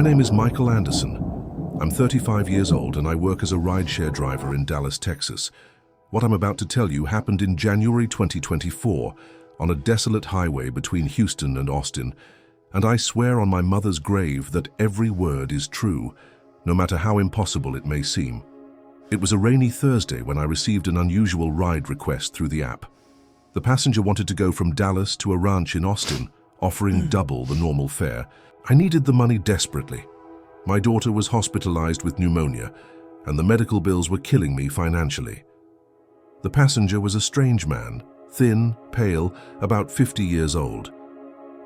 My name is Michael Anderson. I'm 35 years old and I work as a rideshare driver in Dallas, Texas. What I'm about to tell you happened in January 2024 on a desolate highway between Houston and Austin, and I swear on my mother's grave that every word is true, no matter how impossible it may seem. It was a rainy Thursday when I received an unusual ride request through the app. The passenger wanted to go from Dallas to a ranch in Austin, offering double the normal fare. I needed the money desperately. My daughter was hospitalized with pneumonia, and the medical bills were killing me financially. The passenger was a strange man, thin, pale, about 50 years old.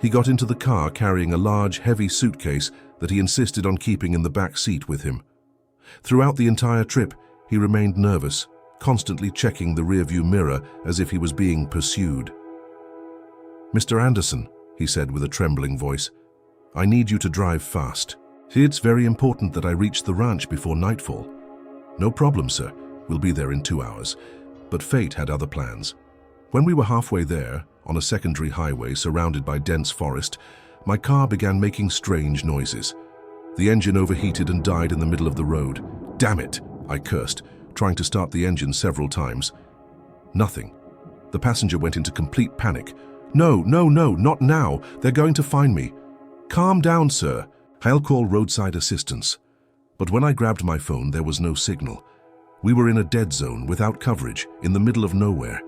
He got into the car carrying a large, heavy suitcase that he insisted on keeping in the back seat with him. Throughout the entire trip, he remained nervous, constantly checking the rearview mirror as if he was being pursued. "Mr. Anderson," he said with a trembling voice, "I need you to drive fast. It's very important that I reach the ranch before nightfall." "No problem, sir. We'll be there in 2 hours." But fate had other plans. When we were halfway there, on a secondary highway surrounded by dense forest, my car began making strange noises. The engine overheated and died in the middle of the road. "Damn it!" I cursed, trying to start the engine several times. Nothing. The passenger went into complete panic. No, not now. They're going to find me." "Calm down, sir. I'll call roadside assistance." But when I grabbed my phone, there was no signal. We were in a dead zone without coverage, in the middle of nowhere.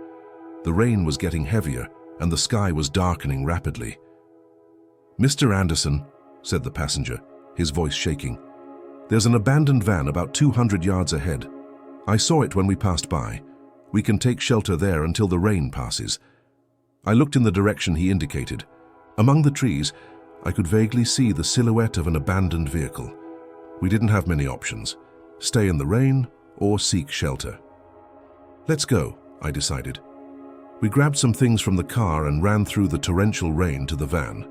The rain was getting heavier, and the sky was darkening rapidly. "Mr. Anderson," said the passenger, his voice shaking, "there's an abandoned van about 200 yards ahead. I saw it when we passed by. We can take shelter there until the rain passes." I looked in the direction he indicated. Among the trees, I could vaguely see the silhouette of an abandoned vehicle. We didn't have many options: stay in the rain or seek shelter. "Let's go," I decided. We grabbed some things from the car and ran through the torrential rain to the van.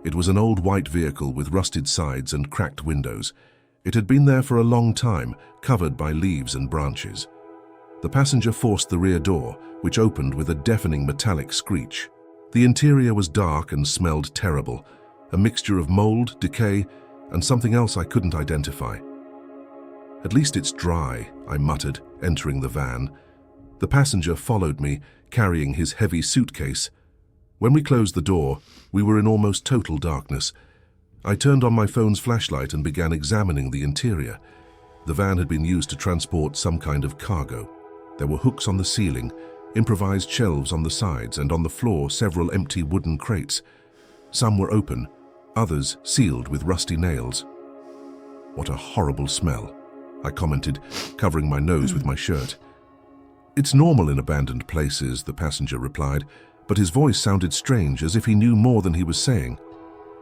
It was an old white vehicle with rusted sides and cracked windows. It had been there for a long time, covered by leaves and branches. The passenger forced the rear door, which opened with a deafening metallic screech. The interior was dark and smelled terrible, a mixture of mold, decay, and something else I couldn't identify. "At least it's dry," I muttered, entering the van. The passenger followed me, carrying his heavy suitcase. When we closed the door, we were in almost total darkness. I turned on my phone's flashlight and began examining the interior. The van had been used to transport some kind of cargo. There were hooks on the ceiling, improvised shelves on the sides, and on the floor several empty wooden crates. Some were open, others sealed with rusty nails. "What a horrible smell," I commented, covering my nose with my shirt. "It's normal in abandoned places," the passenger replied, but his voice sounded strange, as if he knew more than he was saying.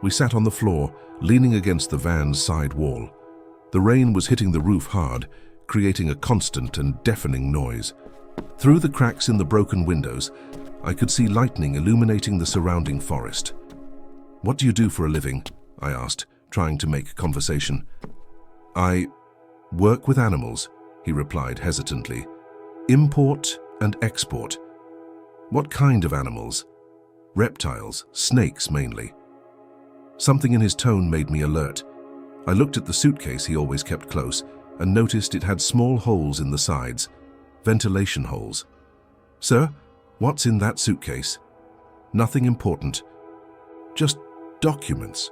We sat on the floor, leaning against the van's side wall. The rain was hitting the roof hard, creating a constant and deafening noise. Through the cracks in the broken windows, I could see lightning illuminating the surrounding forest. "What do you do for a living?" I asked, trying to make conversation. "I work with animals," he replied hesitantly. "Import and export." "What kind of animals?" "Reptiles, snakes mainly." Something in his tone made me alert. I looked at the suitcase he always kept close and noticed it had small holes in the sides, ventilation holes. "Sir, what's in that suitcase?" "Nothing important. Just documents."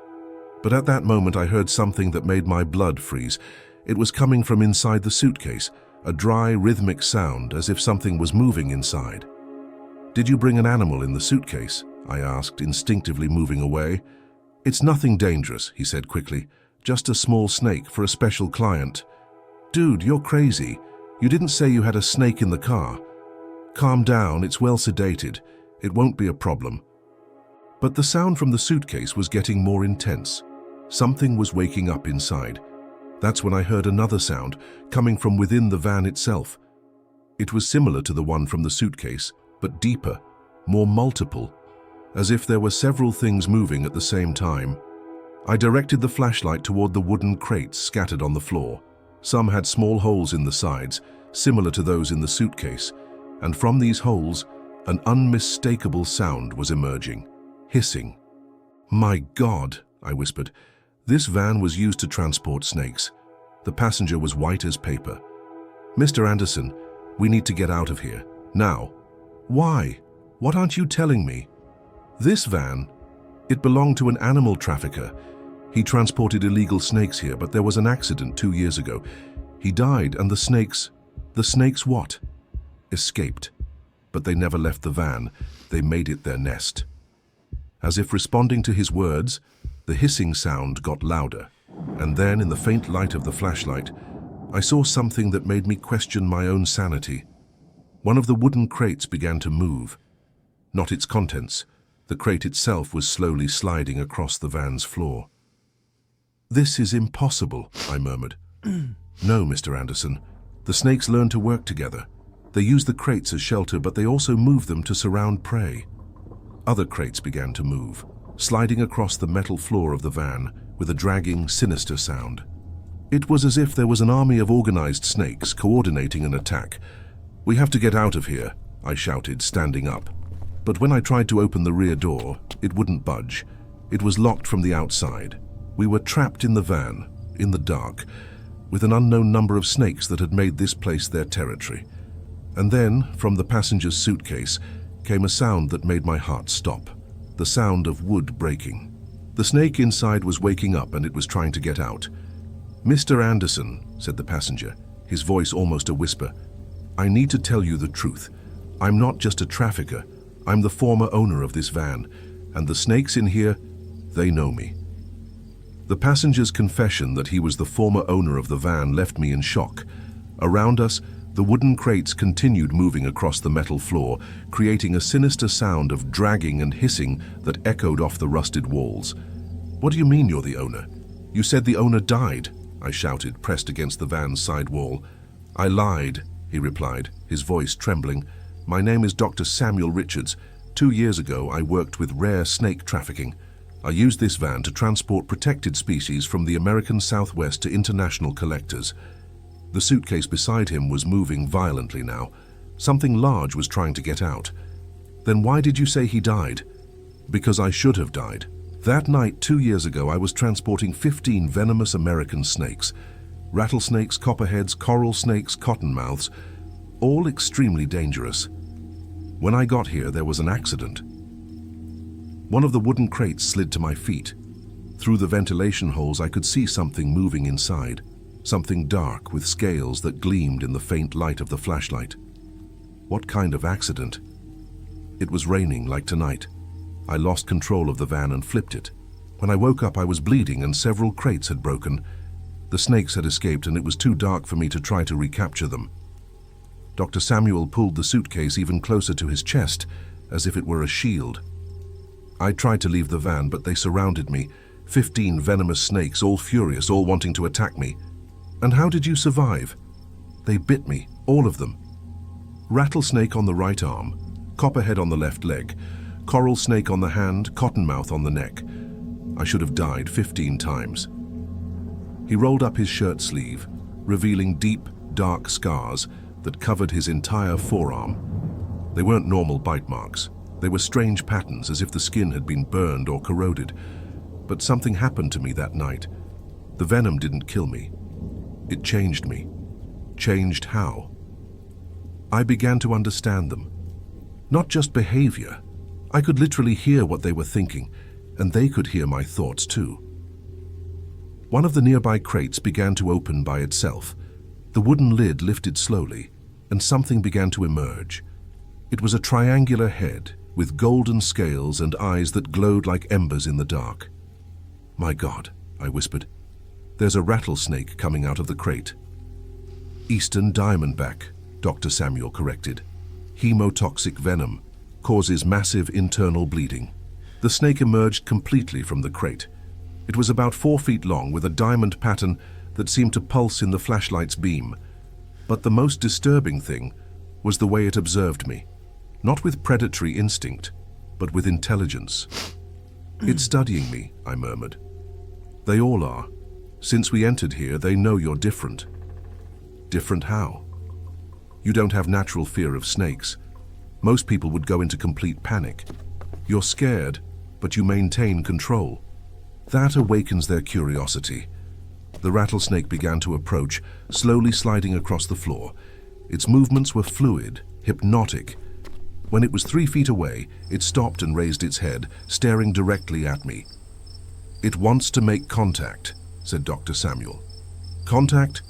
But at that moment I heard something that made my blood freeze. It was coming from inside the suitcase, a dry, rhythmic sound as if something was moving inside. "Did you bring an animal in the suitcase?" I asked, instinctively moving away. "It's nothing dangerous," he said quickly. "Just a small snake for a special client." "Dude, you're crazy. You didn't say you had a snake in the car." "Calm down, it's well sedated. It won't be a problem." But the sound from the suitcase was getting more intense. Something was waking up inside. That's when I heard another sound, coming from within the van itself. It was similar to the one from the suitcase, but deeper, more multiple, as if there were several things moving at the same time. I directed the flashlight toward the wooden crates scattered on the floor. Some had small holes in the sides, similar to those in the suitcase, and from these holes, an unmistakable sound was emerging, hissing. "My God," I whispered, This van was used to transport snakes. The passenger was white as paper. "Mr. Anderson, we need to get out of here. Now." "Why? What aren't you telling me?" "This van, it belonged to an animal trafficker. He transported illegal snakes here, but there was an accident 2 years ago. He died and the snakes what? Escaped. But they never left the van. They made it their nest." As if responding to his words, the hissing sound got louder. And then, in the faint light of the flashlight, I saw something that made me question my own sanity. One of the wooden crates began to move. Not its contents. The crate itself was slowly sliding across the van's floor. "This is impossible," I murmured. "No, Mr. Anderson. The snakes learn to work together. They use the crates as shelter, but they also move them to surround prey." Other crates began to move, sliding across the metal floor of the van with a dragging, sinister sound. It was as if there was an army of organized snakes coordinating an attack. "We have to get out of here," I shouted, standing up. But when I tried to open the rear door, it wouldn't budge. It was locked from the outside. We were trapped in the van, in the dark, with an unknown number of snakes that had made this place their territory. And then, from the passenger's suitcase, came a sound that made my heart stop. The sound of wood breaking. The snake inside was waking up and it was trying to get out. "Mr. Anderson," said the passenger, his voice almost a whisper, "I need to tell you the truth. I'm not just a trafficker. I'm the former owner of this van, and the snakes in here, they know me." The passenger's confession that he was the former owner of the van left me in shock. Around us, the wooden crates continued moving across the metal floor, creating a sinister sound of dragging and hissing that echoed off the rusted walls. "What do you mean you're the owner? You said the owner died," I shouted, pressed against the van's side wall. "I lied," he replied, his voice trembling. "My name is Dr. Samuel Richards. 2 years ago, I worked with rare snake trafficking. I used this van to transport protected species from the American Southwest to international collectors." The suitcase beside him was moving violently now. Something large was trying to get out. "Then why did you say he died?" "Because I should have died. That night 2 years ago, I was transporting 15 venomous American snakes. Rattlesnakes, copperheads, coral snakes, cottonmouths, all extremely dangerous. When I got here, there was an accident. One of the wooden crates slid to my feet. Through the ventilation holes, I could see something moving inside. Something dark with scales that gleamed in the faint light of the flashlight. What kind of accident? It was raining like tonight. I lost control of the van and flipped it. When I woke up, I was bleeding and several crates had broken. The snakes had escaped and it was too dark for me to try to recapture them." Dr. Samuel pulled the suitcase even closer to his chest, as if it were a shield. "I tried to leave the van, but they surrounded me. 15 venomous snakes, all furious, all wanting to attack me." "And how did you survive?" "They bit me, all of them. Rattlesnake on the right arm, copperhead on the left leg, coral snake on the hand, cottonmouth on the neck. I should have died 15 times. He rolled up his shirt sleeve, revealing deep, dark scars that covered his entire forearm. They weren't normal bite marks. They were strange patterns, as if the skin had been burned or corroded. But something happened to me that night. The venom didn't kill me. It changed me. Changed how? I began to understand them. Not just behavior. I could literally hear what they were thinking, and they could hear my thoughts too. One of the nearby crates began to open by itself. The wooden lid lifted slowly, and something began to emerge. It was a triangular head with golden scales and eyes that glowed like embers in the dark. "My God," I whispered. "There's a rattlesnake coming out of the crate." "Eastern diamondback," Dr. Samuel corrected. "Hemotoxic venom, causes massive internal bleeding." The snake emerged completely from the crate. It was about 4 feet long with a diamond pattern that seemed to pulse in the flashlight's beam. But the most disturbing thing was the way it observed me. Not with predatory instinct, but with intelligence. "It's studying me," I murmured. "They all are. Since we entered here, they know you're different." "Different how?" "You don't have natural fear of snakes. Most people would go into complete panic. You're scared, but you maintain control. That awakens their curiosity. The rattlesnake began to approach, slowly sliding across the floor. Its movements were fluid, hypnotic. When it was 3 feet away, it stopped and raised its head, staring directly at me. "It wants to make contact," said Dr. Samuel. "Contact?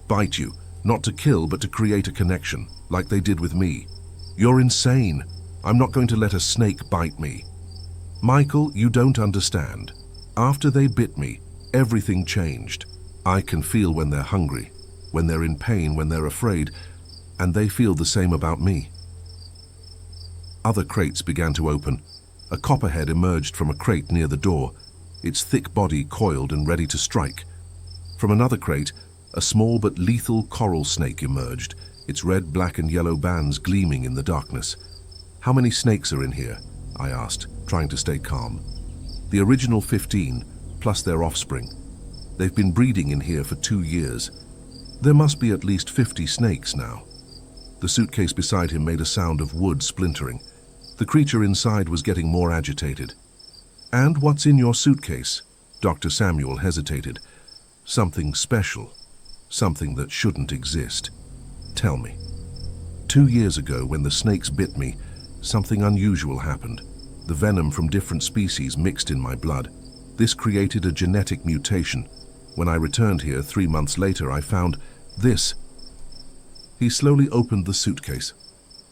Bite you, not to kill but to create a connection, like they did with me. You're insane. I'm not going to let a snake bite me." "Michael, you don't understand. After they bit me, everything changed. I can feel when they're hungry, when they're in pain, when they're afraid, and they feel the same about me." Other crates began to open. A copperhead emerged from a crate near the door, its thick body coiled and ready to strike. From another crate, a small but lethal coral snake emerged, its red, black, and yellow bands gleaming in the darkness. "How many snakes are in here?" I asked, trying to stay calm. "The original 15, plus their offspring. They've been breeding in here for 2 years. There must be at least 50 snakes now." The suitcase beside him made a sound of wood splintering. The creature inside was getting more agitated. "And what's in your suitcase?" Dr. Samuel hesitated. "Something special. Something that shouldn't exist. Tell me." 2 years ago, when the snakes bit me, something unusual happened. The venom from different species mixed in my blood. This created a genetic mutation. When I returned here 3 months later, I found this. He slowly opened the suitcase.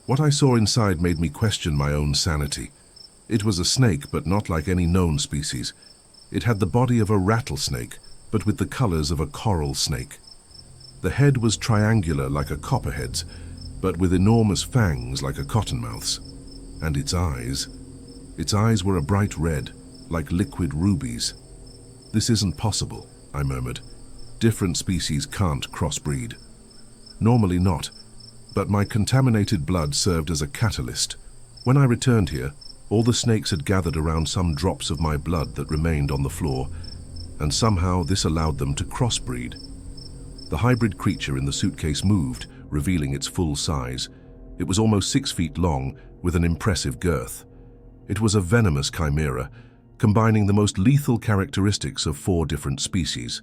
What I saw inside made me question my own sanity. It was a snake, but not like any known species. It had the body of a rattlesnake, but with the colors of a coral snake. The head was triangular like a copperhead's, but with enormous fangs like a cottonmouth's. And its eyes were a bright red, like liquid rubies. "This isn't possible," I murmured. "Different species can't crossbreed." "Normally not, but my contaminated blood served as a catalyst. When I returned here, all the snakes had gathered around some drops of my blood that remained on the floor, and somehow this allowed them to crossbreed." The hybrid creature in the suitcase moved, revealing its full size. It was almost 6 feet long, with an impressive girth. It was a venomous chimera, combining the most lethal characteristics of 4 different species.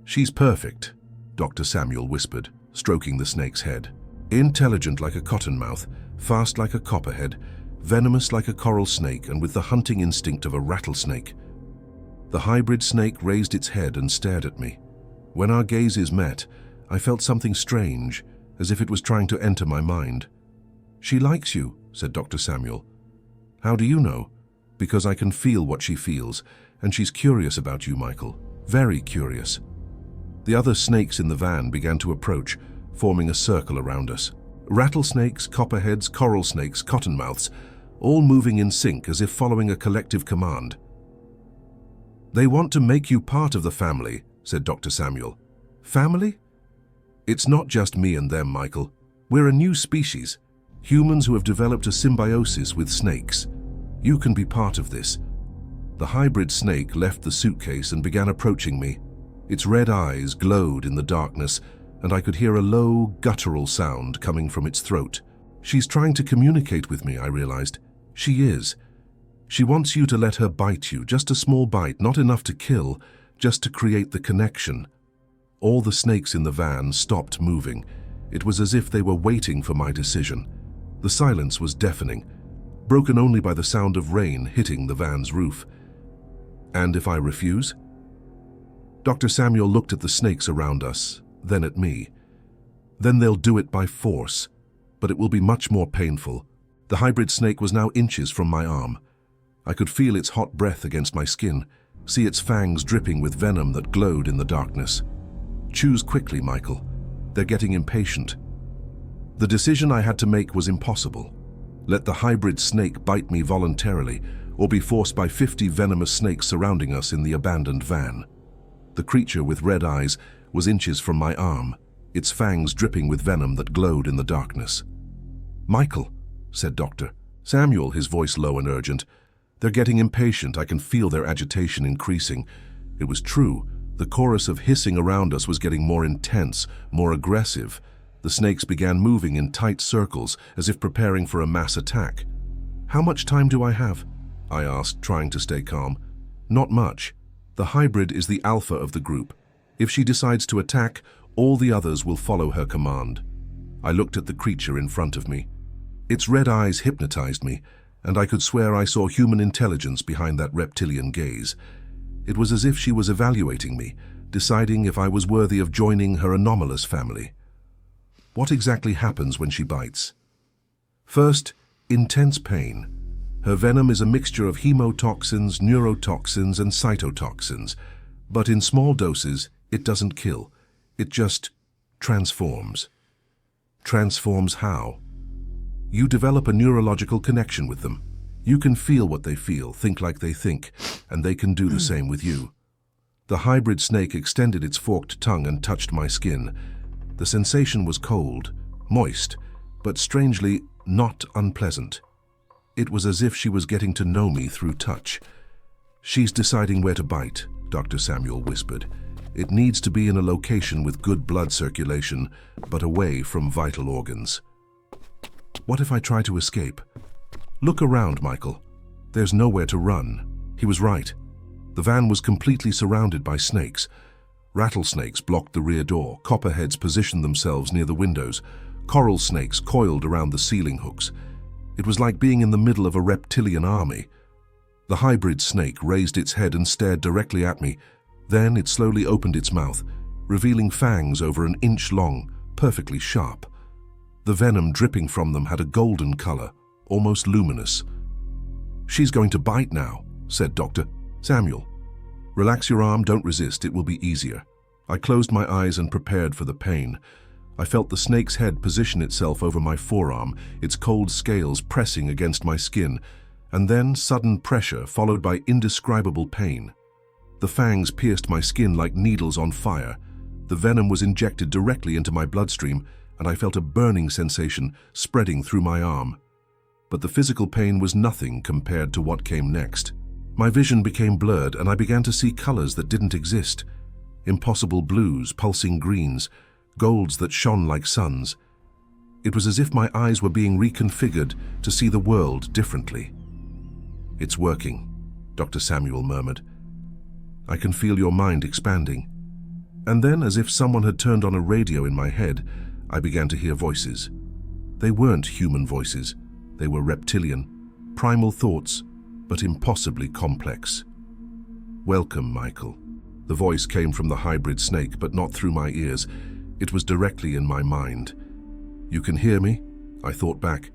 "She's perfect," Dr. Samuel whispered, stroking the snake's head. "Intelligent like a cottonmouth, fast like a copperhead, venomous like a coral snake, and with the hunting instinct of a rattlesnake." The hybrid snake raised its head and stared at me. When our gazes met, I felt something strange, as if it was trying to enter my mind. "She likes you," said Dr. Samuel. "How do you know?" "Because I can feel what she feels, and she's curious about you, Michael. Very curious." The other snakes in the van began to approach, forming a circle around us. Rattlesnakes, copperheads, coral snakes, cottonmouths, all moving in sync as if following a collective command. "They want to make you part of the family," said Dr. Samuel. "Family? It's not just me and them, Michael. We're a new species, humans who have developed a symbiosis with snakes. You can be part of this." The hybrid snake left the suitcase and began approaching me. Its red eyes glowed in the darkness, and I could hear a low, guttural sound coming from its throat. "She's trying to communicate with me," I realized. "She is. She wants you to let her bite you, just a small bite, not enough to kill, just to create the connection." All the snakes in the van stopped moving. It was as if they were waiting for my decision. The silence was deafening, broken only by the sound of rain hitting the van's roof. "And if I refuse?" Dr. Samuel looked at the snakes around us, then at me. "Then they'll do it by force, but it will be much more painful." The hybrid snake was now inches from my arm. I could feel its hot breath against my skin, see its fangs dripping with venom that glowed in the darkness. "Choose quickly, Michael. They're getting impatient." The decision I had to make was impossible. Let the hybrid snake bite me voluntarily, or be forced by 50 venomous snakes surrounding us in the abandoned van. The creature with red eyes was inches from my arm, its fangs dripping with venom that glowed in the darkness. "Michael," said Dr. Samuel, his voice low and urgent. "They're getting impatient. I can feel their agitation increasing." It was true. The chorus of hissing around us was getting more intense, more aggressive. The snakes began moving in tight circles, as if preparing for a mass attack. "How much time do I have?" I asked, trying to stay calm. Not much. The hybrid is the alpha of the group. If she decides to attack, all the others will follow her command. I looked at the creature in front of me. Its red eyes hypnotized me, and I could swear I saw human intelligence behind that reptilian gaze. It was as if she was evaluating me, deciding if I was worthy of joining her anomalous family. What exactly happens when she bites? First, intense pain. Her venom is a mixture of hemotoxins, neurotoxins, and cytotoxins, but in small doses, it doesn't kill. It just transforms. Transforms how? You develop a neurological connection with them. You can feel what they feel, think like they think, and they can do the same with you. The hybrid snake extended its forked tongue and touched my skin. The sensation was cold, moist, but strangely not unpleasant. It was as if she was getting to know me through touch. "She's deciding where to bite," Dr. Samuel whispered. "It needs to be in a location with good blood circulation, but away from vital organs." What if I try to escape? Look around, Michael. There's nowhere to run. He was right. The van was completely surrounded by snakes. Rattlesnakes blocked the rear door, copperheads positioned themselves near the windows, coral snakes coiled around the ceiling hooks. It was like being in the middle of a reptilian army. The hybrid snake raised its head and stared directly at me. Then it slowly opened its mouth, revealing fangs over an inch long, perfectly sharp. The venom dripping from them had a golden color, almost luminous. "She's going to bite now," said Dr. Samuel. "Relax your arm, don't resist, it will be easier." I closed my eyes and prepared for the pain. I felt the snake's head position itself over my forearm, its cold scales pressing against my skin, and then sudden pressure followed by indescribable pain. The fangs pierced my skin like needles on fire. The venom was injected directly into my bloodstream, and I felt a burning sensation spreading through my arm. But the physical pain was nothing compared to what came next. My vision became blurred, and I began to see colors that didn't exist. Impossible blues, pulsing greens, golds that shone like suns. It was as if my eyes were being reconfigured to see the world differently. "It's working," Dr. Samuel murmured. "I can feel your mind expanding." And then, as if someone had turned on a radio in my head, I began to hear voices. They weren't human voices. They were reptilian, primal thoughts, but impossibly complex. "Welcome, Michael." The voice came from the hybrid snake, but not through my ears. It was directly in my mind. "You can hear me?" I thought back.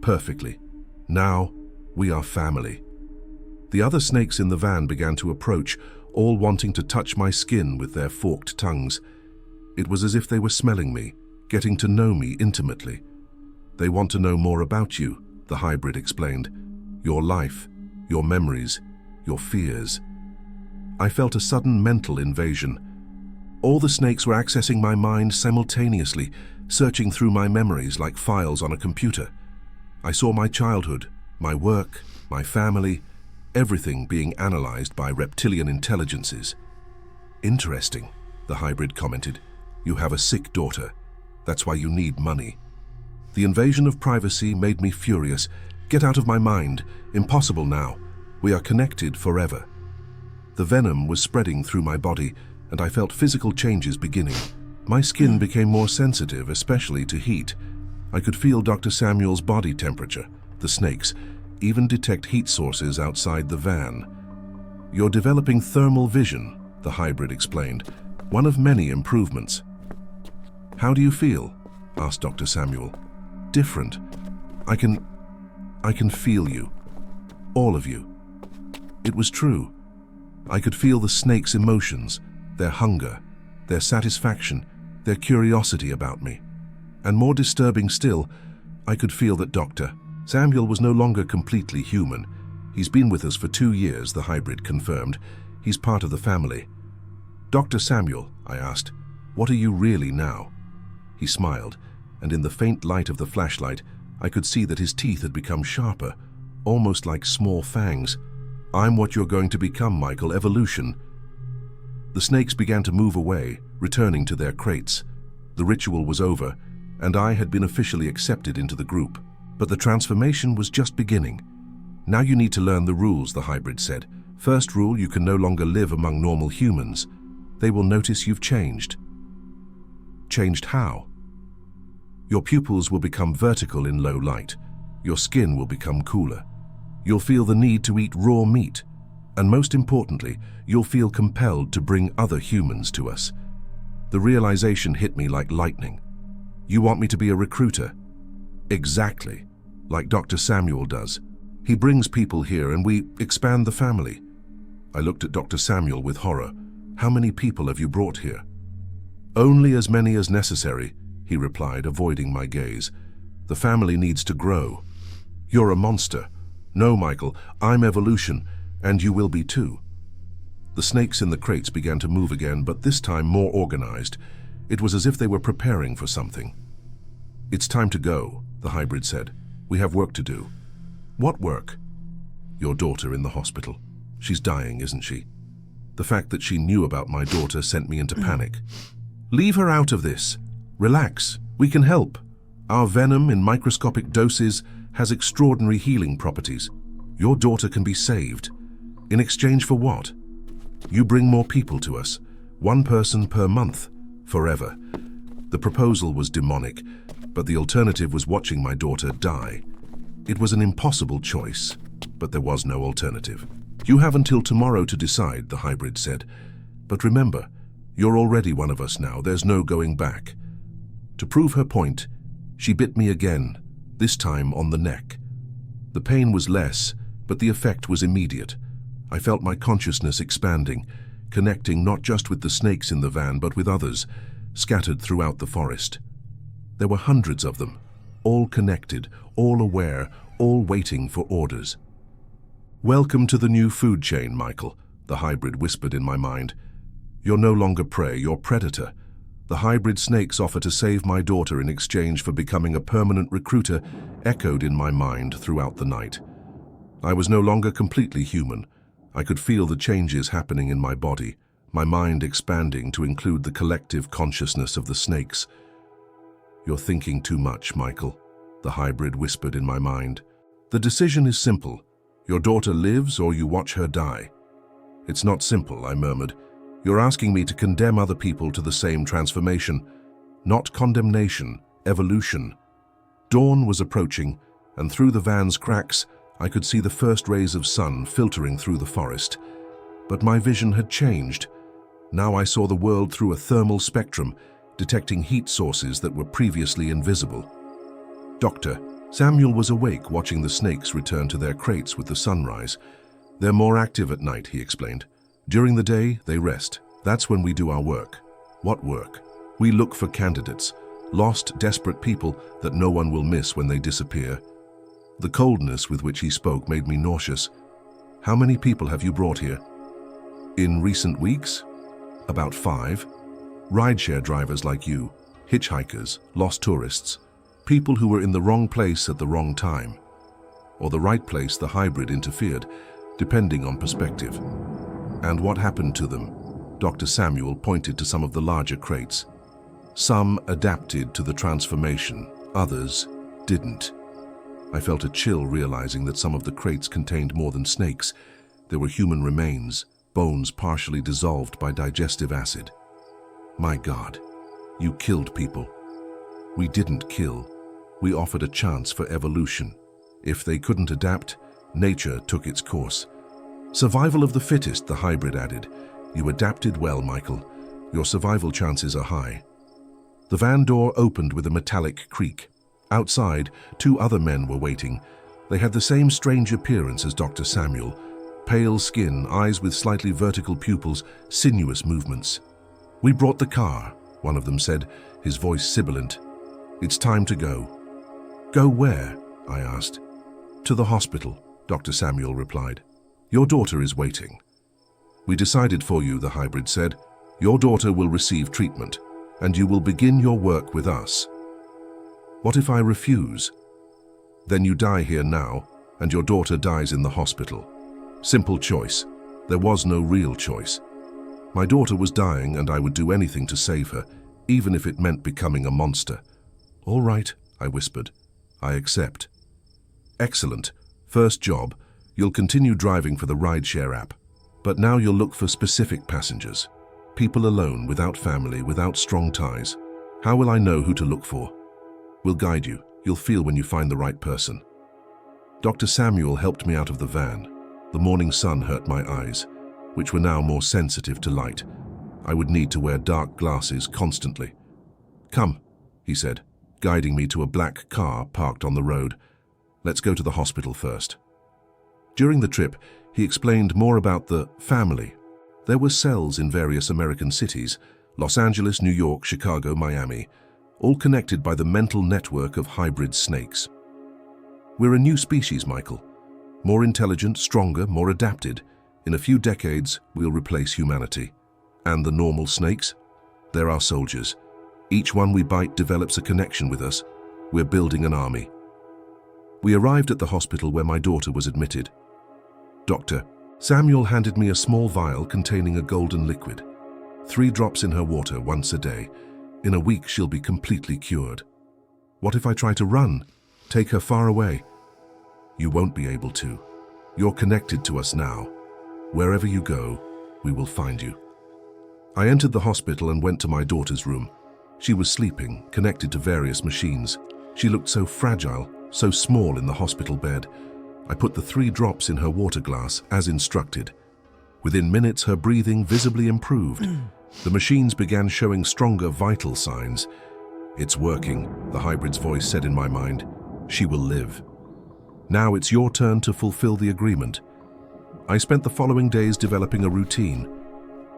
"Perfectly. Now, we are family." The other snakes in the van began to approach, all wanting to touch my skin with their forked tongues. It was as if they were smelling me, getting to know me intimately. "They want to know more about you," the hybrid explained. "Your life, your memories, your fears." I felt a sudden mental invasion. All the snakes were accessing my mind simultaneously, searching through my memories like files on a computer. I saw my childhood, my work, my family, everything being analyzed by reptilian intelligences. "Interesting," the hybrid commented. "You have a sick daughter. That's why you need money." The invasion of privacy made me furious. "Get out of my mind. Impossible now. We are connected forever." The venom was spreading through my body, and I felt physical changes beginning. My skin became more sensitive, especially to heat. I could feel Dr. Samuel's body temperature, the snakes, even detect heat sources outside the van. "You're developing thermal vision," the hybrid explained. "One of many improvements." "How do you feel?" asked Dr. Samuel. "Different. I can feel you. All of you." It was true. I could feel the snakes' emotions, their hunger, their satisfaction, their curiosity about me. And more disturbing still, I could feel that Dr. Samuel was no longer completely human. "He's been with us for 2 years, the hybrid confirmed. "He's part of the family." "Dr. Samuel," I asked, "what are you really now?" He smiled, and in the faint light of the flashlight, I could see that his teeth had become sharper, almost like small fangs. "I'm what you're going to become, Michael, evolution." The snakes began to move away, returning to their crates. The ritual was over, and I had been officially accepted into the group. But the transformation was just beginning. "Now you need to learn the rules," the hybrid said. First rule, you can no longer live among normal humans. They will notice you've changed. Changed how? Your pupils will become vertical in low light. Your skin will become cooler. You'll feel the need to eat raw meat. And most importantly, you'll feel compelled to bring other humans to us. The realization hit me like lightning. You want me to be a recruiter? Exactly, like Dr. Samuel does. He brings people here and we expand the family. I looked at Dr. Samuel with horror. How many people have you brought here? Only as many as necessary, he replied, avoiding my gaze. The family needs to grow. You're a monster. No, Michael, I'm evolution, and you will be too. The snakes in the crates began to move again, but this time more organized. It was as if they were preparing for something. It's time to go, the hybrid said. We have work to do. What work? Your daughter in the hospital. She's dying, isn't she? The fact that she knew about my daughter sent me into panic. Leave her out of this. Relax. We can help. Our venom in microscopic doses has extraordinary healing properties. Your daughter can be saved. In exchange for what? You bring more people to us. 1 person per month. Forever. The proposal was demonic, but the alternative was watching my daughter die. It was an impossible choice, but there was no alternative. You have until tomorrow to decide, the hybrid said. But remember, you're already one of us now. There's no going back. To prove her point, she bit me again, this time on the neck. The pain was less, but the effect was immediate. I felt my consciousness expanding, connecting not just with the snakes in the van, but with others, scattered throughout the forest. There were hundreds of them, all connected, all aware, all waiting for orders. Welcome to the new food chain, Michael, the hybrid whispered in my mind. You're no longer prey, you're predator. The hybrid snake's offer to save my daughter in exchange for becoming a permanent recruiter echoed in my mind throughout the night. I was no longer completely human. I could feel the changes happening in my body, my mind expanding to include the collective consciousness of the snakes. You're thinking too much, Michael, the hybrid whispered in my mind. The decision is simple. Your daughter lives or you watch her die. It's not simple, I murmured. You're asking me to condemn other people to the same transformation. Not condemnation, evolution. Dawn was approaching, and through the van's cracks, I could see the first rays of sun filtering through the forest. But my vision had changed. Now I saw the world through a thermal spectrum, detecting heat sources that were previously invisible. Dr. Samuel was awake, watching the snakes return to their crates with the sunrise. They're more active at night, he explained. During the day, they rest. That's when we do our work. What work? We look for candidates, lost, desperate people that no one will miss when they disappear. The coldness with which he spoke made me nauseous. How many people have you brought here? In recent weeks? About 5. Rideshare drivers like you, hitchhikers, lost tourists, people who were in the wrong place at the wrong time. Or the right place, the hybrid interfered, depending on perspective. And what happened to them? Dr. Samuel pointed to some of the larger crates. Some adapted to the transformation, others didn't. I felt a chill realizing that some of the crates contained more than snakes. There were human remains, bones partially dissolved by digestive acid. My God, you killed people. We didn't kill. We offered a chance for evolution. If they couldn't adapt, nature took its course. Survival of the fittest, the hybrid added. You adapted well, Michael. Your survival chances are high. The van door opened with a metallic creak. Outside, 2 other men were waiting. They had the same strange appearance as Dr. Samuel. Pale skin, eyes with slightly vertical pupils, sinuous movements. We brought the car, one of them said, his voice sibilant. It's time to go. Go where? I asked. To the hospital, Dr. Samuel replied. Your daughter is waiting. We decided for you, the hybrid said. Your daughter will receive treatment, and you will begin your work with us. What if I refuse? Then you die here now, and your daughter dies in the hospital. Simple choice. There was no real choice. My daughter was dying, and I would do anything to save her, even if it meant becoming a monster. All right, I whispered. I accept. Excellent. First job. You'll continue driving for the rideshare app. But now you'll look for specific passengers. People alone, without family, without strong ties. How will I know who to look for? We'll guide you. You'll feel when you find the right person. Dr. Samuel helped me out of the van. The morning sun hurt my eyes, which were now more sensitive to light. I would need to wear dark glasses constantly. "Come," he said, guiding me to a black car parked on the road. "Let's go to the hospital first." During the trip, he explained more about the family. There were cells in various American cities, Los Angeles, New York, Chicago, Miami, all connected by the mental network of hybrid snakes. We're a new species, Michael. More intelligent, stronger, more adapted. In a few decades, we'll replace humanity. And the normal snakes? They're our soldiers. Each one we bite develops a connection with us. We're building an army. We arrived at the hospital where my daughter was admitted. Doctor Samuel handed me a small vial containing a golden liquid. 3 drops in her water once a day. In a week, she'll be completely cured. What if I try to run? Take her far away? You won't be able to. You're connected to us now. Wherever you go, we will find you. I entered the hospital and went to my daughter's room. She was sleeping, connected to various machines. She looked so fragile, so small in the hospital bed. I put the 3 drops in her water glass, as instructed. Within minutes, her breathing visibly improved. The machines began showing stronger vital signs. "It's working," the hybrid's voice said in my mind. "She will live. Now it's your turn to fulfill the agreement." I spent the following days developing a routine.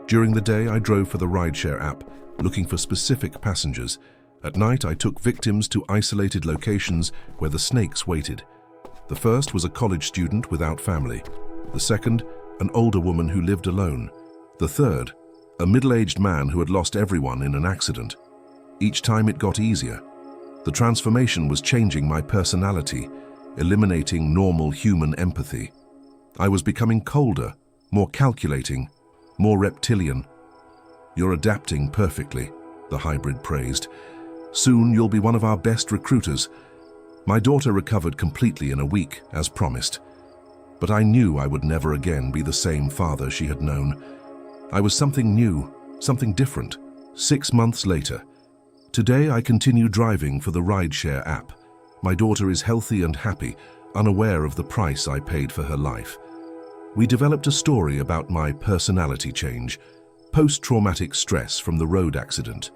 During the day, I drove for the rideshare app, looking for specific passengers. At night, I took victims to isolated locations where the snakes waited. The first was a college student without family. The second, an older woman who lived alone. The third, a middle-aged man who had lost everyone in an accident. Each time it got easier. The transformation was changing my personality, eliminating normal human empathy. I was becoming colder, more calculating, more reptilian. "You're adapting perfectly," the hybrid praised. "Soon you'll be one of our best recruiters." My daughter recovered completely in a week, as promised. But I knew I would never again be the same father she had known. I was something new, something different. 6 months later. Today I continue driving for the rideshare app. My daughter is healthy and happy, unaware of the price I paid for her life. We developed a story about my personality change, post-traumatic stress from the road accident.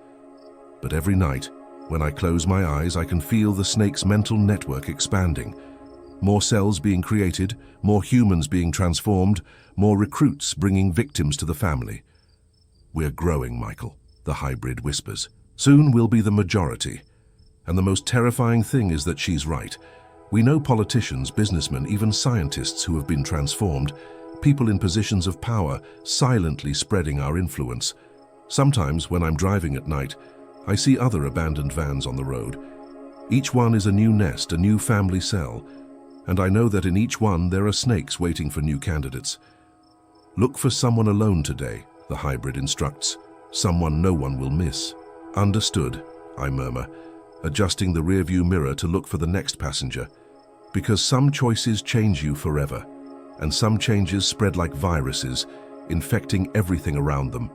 But every night, when I close my eyes, I can feel the snake's mental network expanding. More cells being created, more humans being transformed, more recruits bringing victims to the family. "We're growing, Michael," the hybrid whispers. "Soon we'll be the majority. And the most terrifying thing is that she's right. We know politicians, businessmen, even scientists who have been transformed, people in positions of power, silently spreading our influence. Sometimes, when I'm driving at night, I see other abandoned vans on the road. Each one is a new nest, a new family cell, and I know that in each one there are snakes waiting for new candidates. Look for someone alone today, the hybrid instructs. Someone no one will miss. Understood, I murmur, adjusting the rearview mirror to look for the next passenger. Because some choices change you forever, and some changes spread like viruses, infecting everything around them.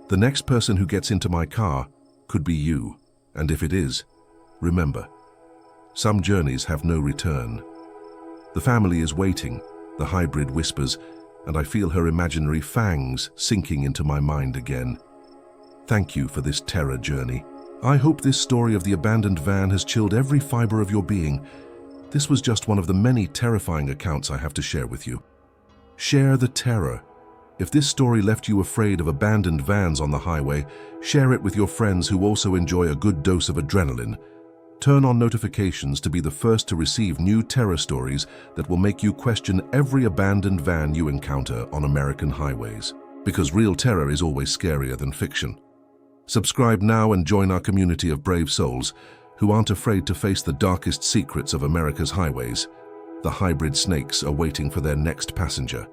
The next person who gets into my car could be you, and if it is, remember, some journeys have no return. The family is waiting, the hybrid whispers, and I feel her imaginary fangs sinking into my mind again. Thank you for this terror journey. I hope this story of the abandoned van has chilled every fiber of your being. This was just one of the many terrifying accounts I have to share with you. Share the terror. If this story left you afraid of abandoned vans on the highway, share it with your friends who also enjoy a good dose of adrenaline. Turn on notifications to be the first to receive new terror stories that will make you question every abandoned van you encounter on American highways. Because real terror is always scarier than fiction. Subscribe now and join our community of brave souls who aren't afraid to face the darkest secrets of America's highways. The hybrid snakes are waiting for their next passenger.